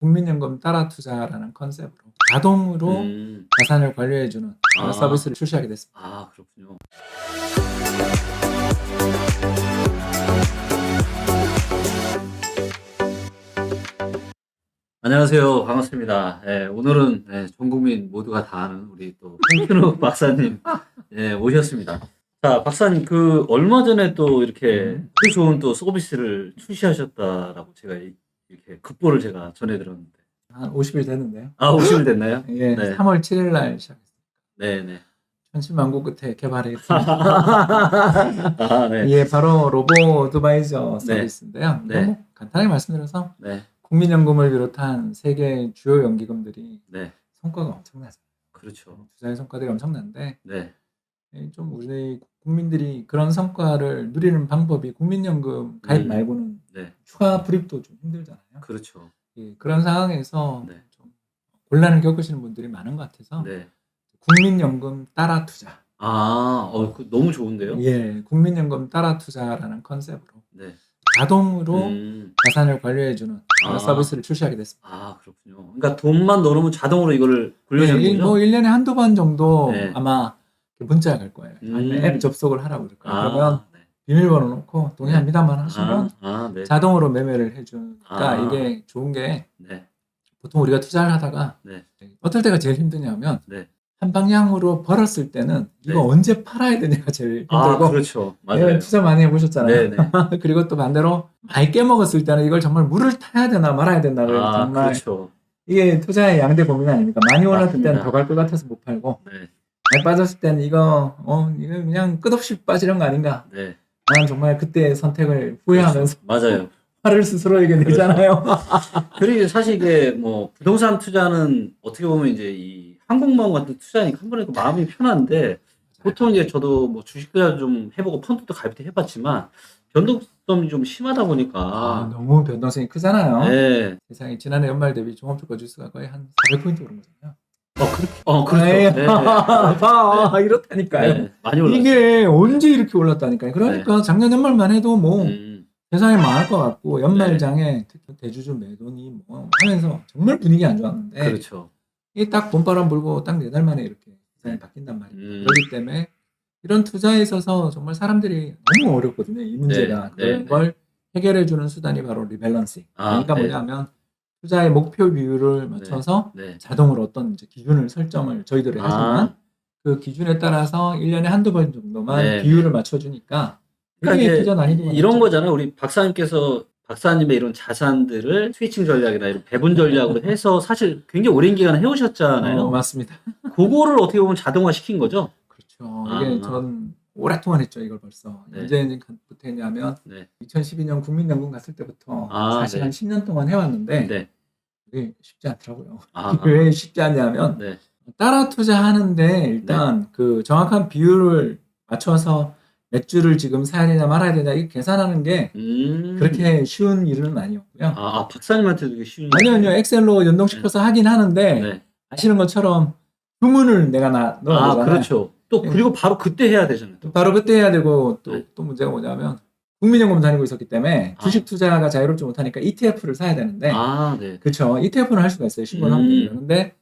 국민연금 따라 투자라는 컨셉으로 자동으로 자산을 관리해주는 서비스를 출시하게 됐습니다. 아, 그렇군요. 안녕하세요. 반갑습니다. 오늘은 전 국민 모두가 다 아는 우리 또 홍춘욱 박사님 모셨습니다. 자, 박사님 얼마 전에 또 이렇게 그 좋은 또 서비스를 출시하셨다라고 제가 이렇게 급보를 제가 전해들었는데. 한 50일 됐는데요. 아, 50일 됐나요? 예, 네. 3월 7일 날 시작했습니다. 네네. 천辛만고 끝에 개발했습니다. 아, 네. 예, 바로 로보 어드바이저 서비스인데요. 네. 너무 간단하게 말씀드려서 네. 국민연금을 비롯한 세계 주요 연기금들이 네. 성과가 엄청나죠. 그렇죠. 투자의 성과들이 엄청난데 네. 좀 우리 국민들이 그런 성과를 누리는 방법이 국민연금 가입 말고는 네. 추가 불입도 좀 힘들잖아요. 그렇죠. 예, 그런 상황에서 네. 좀 곤란을 겪으시는 분들이 많은 것 같아서 네. 국민연금 따라 투자. 아, 너무 좋은데요? 예, 국민연금 따라 투자라는 컨셉으로 네. 자동으로 자산을 관리해주는 서비스를 출시하게 됐습니다. 아, 그렇군요. 그러니까 돈만 넣으면 자동으로 이거를 굴려주는 거죠? 뭐 1년에 한두 번 정도 네. 아마 문자가 갈 거예요. 아니면 앱 접속을 하라고 그럴 거예요. 그러면 네. 비밀번호 넣고 동의합니다만 하시면 네. 자동으로 매매를 해주니까 이게 좋은 게 네. 보통 우리가 투자를 하다가 네. 어떨 때가 제일 힘드냐면 네. 한 방향으로 벌었을 때는 이거 언제 팔아야 되냐가 제일 힘들고. 아, 그렇죠. 맞아요. 투자 많이 해보셨잖아요. 네네. 그리고 또 반대로 많이 깨먹었을 때는 이걸 정말 물을 타야 되나 말아야 되나 정말 그렇죠. 이게 투자의 양대 고민 아닙니까? 많이 올랐을 때는 맞습니다. 더 갈 것 같아서 못 팔고 네. 많이 빠졌을 때는 이거 그냥 끝없이 빠지는 거 아닌가? 네. 난 정말 그때 선택을 후회하면서 맞아요. 화를 스스로에게 내잖아요. 그리고 사실 이게 뭐 부동산 투자는 어떻게 보면 이제 이 항공모험 같은 투자니까 한 번에 마음이 편한데 보통 이제 저도 뭐 주식 투자 좀 해보고 펀드도 가입도 해봤지만 변동성이 좀 심하다 보니까 너무 변동성이 크잖아요. 네. 세상에 지난해 연말 대비 종합주가 지수가 거의 한 400포인트 오른 거잖아요. 그렇죠. 네. 네. 이렇다니까요. 네. 많이 올랐어요. 이게 언제 이렇게 올랐다니까요. 그러니까 작년 연말만 해도 뭐 세상에 망할 것 같고 연말장에 특히 대주주 매도니 뭐 하면서 정말 분위기 안 좋았는데 그렇죠. 이게 딱 봄바람 불고 딱 4달 만에 이렇게 세상이 바뀐단 말이에요. 그렇기 때문에 이런 투자에 있어서 정말 사람들이 너무 어렵거든요. 이 문제가. 그런 걸 해결해주는 수단이 바로 리밸런싱. 그러니까 뭐냐면 투자의 목표 비율을 맞춰서 자동으로 어떤 이제 기준을 설정을 저희들이 하지만 그 기준에 따라서 1년에 한두 번 정도만 비율을 맞춰주니까 그러니까 투자 난이도가 이런 거잖아요. 우리 박사님의 이런 자산들을 스위칭 전략이나 이런 배분 전략으로 해서 사실 굉장히 오랜 기간 해오셨잖아요. 맞습니다. 그거를 어떻게 보면 자동화 시킨 거죠? 그렇죠. 이게 전 오랫동안 했죠, 이걸 벌써. 언제부터 했냐면 2012년 국민연금 갔을 때부터 사실 한 10년 동안 해왔는데 그게 쉽지 않더라고요. 왜 쉽지 않냐면 따라 투자하는데 일단 그 정확한 비율을 맞춰서 몇 주를 지금 사야 되냐 말아야 되냐 이거 계산하는 게 그렇게 쉬운 일은 아니었고요. 박사님한테도 그게 쉬운 아니요. 엑셀로 연동시켜서 하긴 하는데 아시는 것처럼 주문을 내가 넣어야 그렇죠. 또 그리고 바로 그때 해야 되잖아요. 바로 그때 해야 되고 또 문제가 뭐냐면 국민연금 다니고 있었기 때문에 주식 투자가 자유롭지 못하니까 ETF를 사야 되는데 그렇죠. ETF는 할 수가 있어요. 신고를 하면 되죠. 근데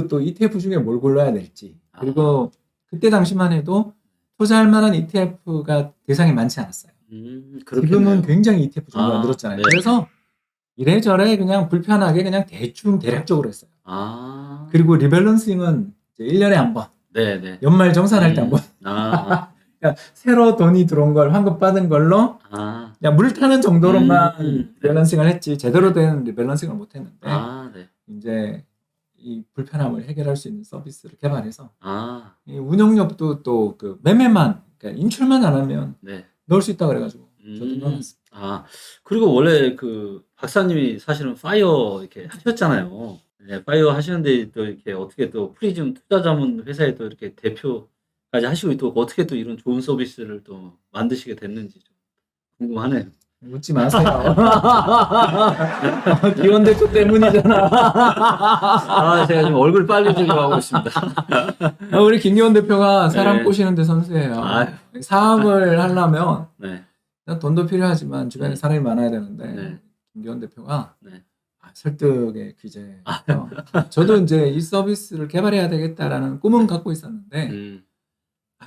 또 ETF 중에 뭘 골라야 될지 그리고 그때 당시만 해도 투자할 만한 ETF가 대상이 많지 않았어요. 지금은 굉장히 ETF 종류가 늘었잖아요. 그래서 이래저래 그냥 불편하게 그냥 대충 대략적으로 했어요. 그리고 리밸런싱은 이제 1년에 한 번. 연말 정산할 때 한 번. 그러니까 새로 돈이 들어온 걸 환급 받은 걸로 그냥 물 타는 정도로만 밸런싱을 했지 제대로 된 리밸런싱을 못 했는데 이제 이 불편함을 해결할 수 있는 서비스를 개발해서 이 운영력도 또 그 매매만 그러니까 인출만 안 하면 넣을 수 있다 그래가지고 저도 넣어놨습니다. 그리고 원래 그 박사님이 사실은 파이어 이렇게 하셨잖아요. 파이어 하시는데 또 이렇게 어떻게 또 프리즘 투자자문 회사에 또 이렇게 대표까지 하시고 또 어떻게 또 이런 좋은 서비스를 또 만드시게 됐는지 좀 궁금하네요. 묻지 마세요. 기원 대표 때문이잖아. 제가 지금 얼굴 빨개지려고 하고 있습니다. 우리 김기원 대표가 사람 꼬시는데 선수예요. 사업을 하려면 돈도 필요하지만 주변에 사람이 많아야 되는데 김기원 대표가 설득의 귀재. 저도 이제 이 서비스를 개발해야 되겠다라는 꿈은 갖고 있었는데,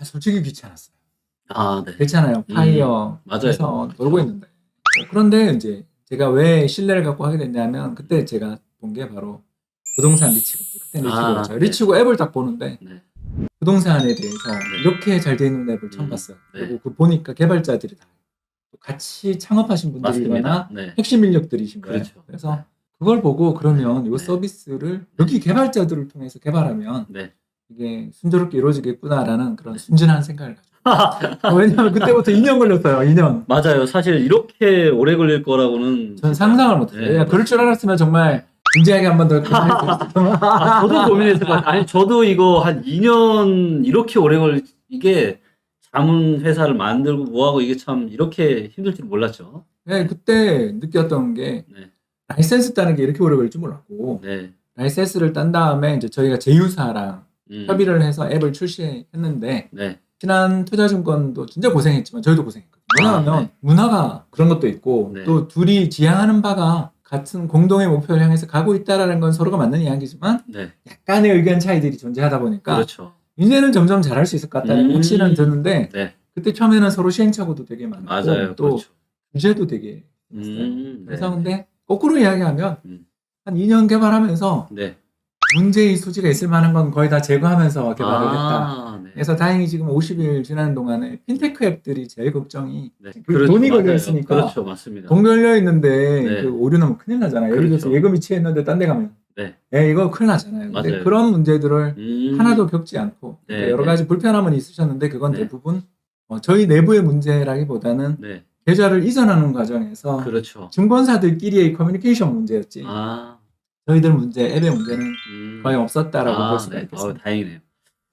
솔직히 귀찮았어요. 네. 괜찮아요. 파이어 맞아요. 해서 놀고 있는데. 그런데 이제 제가 왜 신뢰를 갖고 하게 됐냐면, 그때 제가 본 게 바로 부동산 리치고, 그때 리치고였죠. 네. 리치고 앱을 딱 보는데, 네. 부동산에 대해서 이렇게 잘 돼 있는 앱을 처음 봤어요. 그리고 그 보니까 개발자들이 다 같이 창업하신 분들이거나 네. 핵심 인력들이신 거예요. 그렇죠. 그래서 그걸 보고 그러면 이 네. 서비스를 여기 개발자들을 통해서 개발하면 네. 이게 순조롭게 이루어지겠구나라는 그런 순진한 생각을 가지고. 왜냐하면 그때부터 2년 걸렸어요. 2년. 맞아요. 사실 이렇게 오래 걸릴 거라고는 전 상상을 못했어요. 네. 그럴 줄 알았으면 정말 진지하게 한 번 더 저도 고민했을 것 같아요. 아니, 저도 이거 한 2년 이렇게 오래 이게 자문 회사를 만들고 뭐하고 이게 참 이렇게 힘들 줄 몰랐죠. 네, 그때 느꼈던 게 네. 라이센스 따는 게 이렇게 오래 걸릴 줄 몰랐고 네. 라이센스를 딴 다음에 이제 저희가 제휴사랑 협의를 해서 앱을 출시했는데 네. 지난 투자증권도 진짜 고생했지만 저희도 고생했거든요. 왜냐하면 문화가 그런 것도 있고 네. 또 둘이 지향하는 바가 같은 공동의 목표를 향해서 가고 있다라는 건 서로가 맞는 이야기지만 네. 약간의 의견 차이들이 존재하다 보니까 그렇죠. 이제는 점점 잘할 수 있을 것 같다는 확신은 드는데 네. 그때 처음에는 서로 시행착오도 되게 많고 맞아요. 또 그렇죠. 규제도 되게 있어요. 네. 그래서 근데 거꾸로 이야기하면 음. 한 2년 개발하면서 네. 문제의 소지가 있을 만한 건 거의 다 제거하면서 개발을 했다. 네. 그래서 다행히 지금 50일 지나는 동안에 핀테크 앱들이 제일 걱정이 네. 그 그렇죠. 돈이 맞아요. 걸려 있으니까 그렇죠. 맞습니다. 돈 걸려 있는데 네. 그 오류 나면 큰일 나잖아요. 예를 들어서 그렇죠. 예금이 취했는데 딴 데 가면 네. 이거 큰일 나잖아요. 근데 맞아요. 그런 문제들을 하나도 겪지 않고 네. 여러 가지 불편함은 있으셨는데 그건 네. 대부분 저희 내부의 문제라기보다는 네. 계좌를 이전하는 과정에서 그렇죠. 증권사들끼리의 커뮤니케이션 문제였지 저희들 문제, 앱의 문제는 거의 없었다라고 볼 수가 네. 있겠습니다. 다행이네요.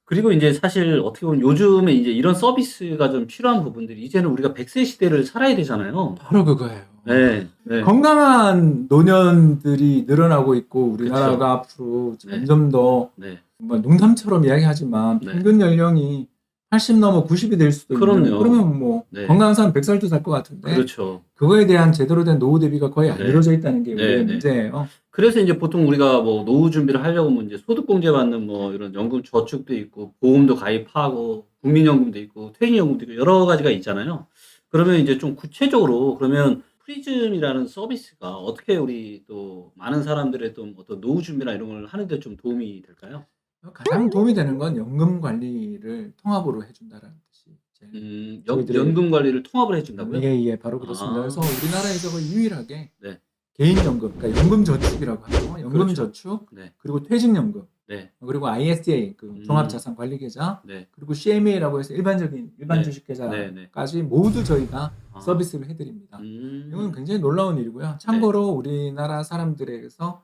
그리고 이제 사실 어떻게 보면 요즘에 이제 이런 서비스가 좀 필요한 부분들이 이제는 우리가 100세 시대를 살아야 되잖아요. 바로 그거예요. 네. 네. 건강한 노년들이 늘어나고 있고 우리나라가 앞으로 점점 더 네. 정말 농담처럼 이야기하지만 네. 평균 연령이 80 넘어 90이 될 수도 그럼요. 있는 그러면 뭐 네. 건강한 사람 100살도 살 것 같은데 그렇죠. 그거에 대한 제대로 된 노후 대비가 거의 안 네. 이루어져 있다는 게 네, 우리의 네. 문제예요. 그래서 이제 보통 우리가 뭐 노후 준비를 하려고 하면 이제 소득공제 받는 뭐 이런 연금 저축도 있고 보험도 가입하고 국민연금도 있고 퇴직연금도 있고 여러 가지가 있잖아요. 그러면 이제 좀 구체적으로 그러면 프리즘이라는 서비스가 어떻게 우리 또 많은 사람들의 또 어떤 노후 준비나 이런 걸 하는데 좀 도움이 될까요? 가장 도움이 되는 건 연금 관리를 통합으로 해준다라는 뜻이 제일 연금 관리를 통합을 해준다고요? 예, 바로 그렇습니다. 그래서 우리나라에서 거의 유일하게 네. 개인연금, 그러니까 연금저축이라고 하죠. 연금저축, 네. 그리고 퇴직연금, 네. 그리고 ISDA, 그 종합자산관리계좌, 네. 그리고 CMA라고 해서 일반 네. 주식계좌까지 모두 저희가 서비스를 해드립니다. 이건 굉장히 놀라운 일이고요. 참고로 우리나라 사람들에게서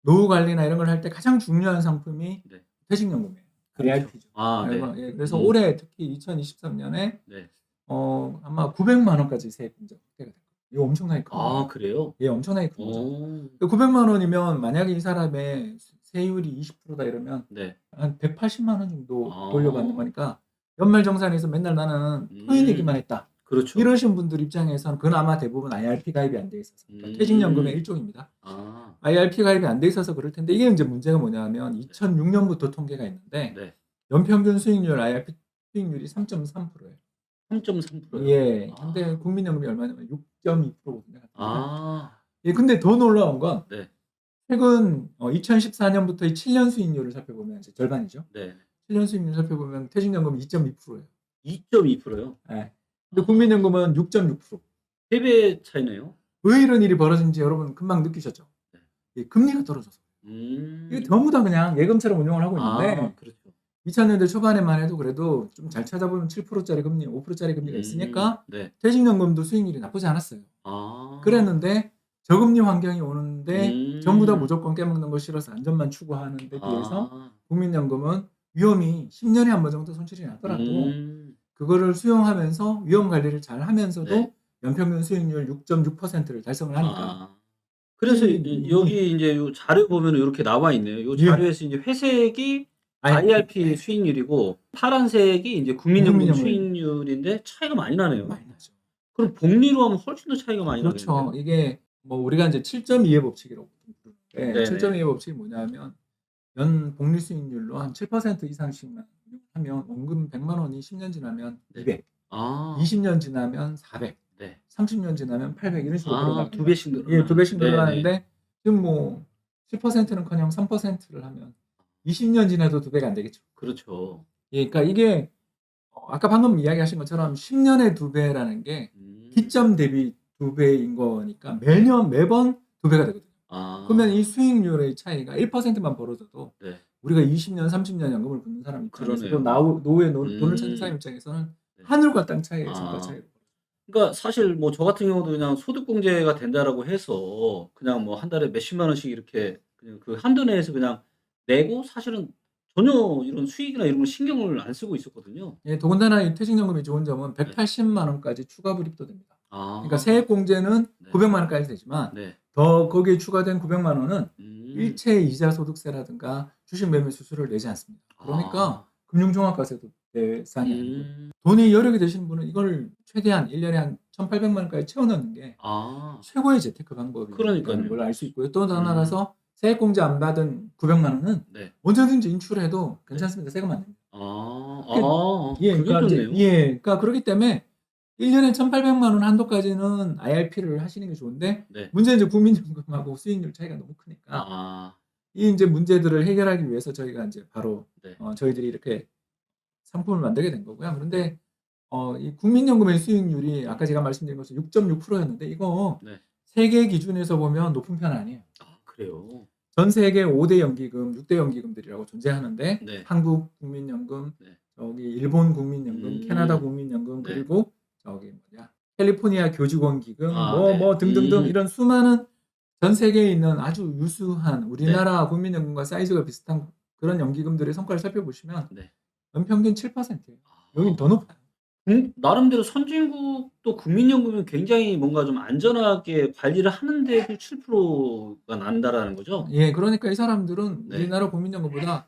노후 관리나 이런 걸 할 때 가장 중요한 상품이 네. 퇴직연금이에요. 그렇죠. IRP죠. 네. 예, 그래서 올해 특히 2023년에 네. 아마 900만 원까지 세액 공제 확대가 됐거든요. 이거 엄청나게 큽니다. 그래요? 예, 엄청나게 큽니다. 900만 원이면 만약에 이 사람의 세율이 20%다 이러면 네. 한 180만 원 정도 돌려받는 거니까 연말정산에서 맨날 나는 토해 내기만 했다. 그렇죠. 이러신 분들 입장에서는 그건 아마 대부분 IRP 가입이 안 돼 있어서 그러니까 퇴직연금의 일종입니다. IRP 가입이 안 돼 있어서 그럴 텐데 이게 이제 문제가 뭐냐면 2006년부터 통계가 있는데 네. 연평균 수익률 IRP 수익률이 3.3%예요. 3.3%요? 예. 근데 국민연금이 얼마냐면 6.2%거든요. 예, 근데 더 놀라운 건 네. 최근 2014년부터의 7년 수익률을 살펴보면 이제 절반이죠. 네. 7년 수익률 살펴보면 퇴직연금은 2.2%예요. 2.2%요? 예. 근데 국민연금은 6.6%. 3배 차이네요. 왜 이런 일이 벌어진지 여러분 금방 느끼셨죠? 네. 예, 금리가 떨어져서. 이게 전부 다 그냥 예금처럼 운용을 하고 있는데 그렇죠. 2000년대 초반에만 해도 그래도 좀 잘 찾아보면 7%짜리 금리, 5%짜리 금리가 있으니까 네. 퇴직연금도 수익률이 나쁘지 않았어요. 그랬는데 저금리 환경이 오는데 전부 다 무조건 깨먹는 거 싫어서 안전만 추구하는 데 비해서 국민연금은 위험이 10년에 한 번 정도 손실이 나더라도 그거를 수용하면서 위험 관리를 잘 하면서도 네. 연평균 수익률 6.6%를 달성을 하니까 그래서 여기 이제 요 자료 보면 이렇게 나와 있네요. 요 자료에서 이제 회색이 IRP 수익률이고 파란색이 이제 국민연금 수익률인데 차이가 많이 나네요. 많이 나죠. 그럼 복리로 하면 훨씬 더 차이가 많이 그렇죠. 나겠네요. 이게 뭐 우리가 이제 7.2의 법칙이라고 부르는데 네, 네네. 7.2의 법칙이 뭐냐면 연 복리 수익률로 한 7% 이상씩만 하면 원금 100만 원이 10년 지나면 네. 200, 아. 20년 지나면 400, 네. 30년 지나면 800 이런 식으로 늘어나는 두 거예요. 배씩 예, 늘어나는. 2배씩 네네. 늘어나는데 지금 뭐 7%는커녕 3%를 하면 20년 지나도 2배가 안 되겠죠. 그렇죠. 예, 그러니까 이게 아까 방금 이야기하신 것처럼 10년에 2배라는 게 기점 대비 2배인 거니까 매번 2배가 되거든요. 그러면 이 수익률의 차이가 1%만 벌어져도 네. 우리가 20년, 30년 연금을 붓는 사람 입장에서도 그러네요. 노후에 돈을 찾는 사람 입장에서는 네. 하늘과 땅 차이의 성과 아. 차이로. 그러니까 사실 뭐 저 같은 경우도 그냥 소득공제가 된다라고 해서 그냥 뭐 한 달에 몇십만 원씩 이렇게 그냥 그 한도 내에서 그냥 내고 사실은 전혀 이런 수익이나 이런 걸 신경을 안 쓰고 있었거든요. 예, 더군다나 이 퇴직연금이 좋은 점은 네. 180만 원까지 추가 불입도 됩니다. 그러니까 아. 세액공제는 네. 900만 원까지 되지만 네. 더 거기에 추가된 900만 원은 음. 일체 이자 소득세라든가 주식 매매 수수료를 내지 않습니다. 그러니까 금융종합과세도 대상이 아니고요. 돈이 여력이 되시는 분은 이걸 최대한 1년에 한 1,800만 원까지 채워 넣는 게 최고의 재테크 방법이라는 그러니깐요. 걸 알 수 있고요. 또 나아가서 세액공제 안 받은 900만 원은 네. 언제든지 인출해도 괜찮습니다. 세금 안 냅니다. 예, 그게 그러니까 좋네요. 예, 그러니까 그렇기 때문에 1년에 1,800만 원 한도까지는 IRP를 하시는 게 좋은데 네. 문제는 이제 국민연금하고 수익률 차이가 너무 크니까 이 이제 문제들을 해결하기 위해서 저희가 이제 바로 네. 저희들이 이렇게 상품을 만들게 된 거고요. 그런데 이 국민연금의 수익률이 아까 제가 말씀드린 것처럼 6.6%였는데 이거 네. 세계 기준에서 보면 높은 편 아니에요. 그래요? 전 세계 5대 연기금, 6대 연기금들이라고 존재하는데 네. 한국 국민연금, 네. 저기 일본 국민연금, 캐나다 국민연금, 네. 그리고 저기 캘리포니아 교직원기금, 네. 등등등 이런 수많은 전 세계에 있는 아주 유수한 우리나라 국민연금과 사이즈가 비슷한 그런 연기금들의 성과를 살펴보시면 네. 연평균 7%예요. 여긴 더 높아요. 나름대로 선진국도 국민연금이 굉장히 뭔가 좀 안전하게 관리를 하는데도 7%가 난다라는 거죠? 예, 그러니까 이 사람들은 네. 우리나라 국민연금보다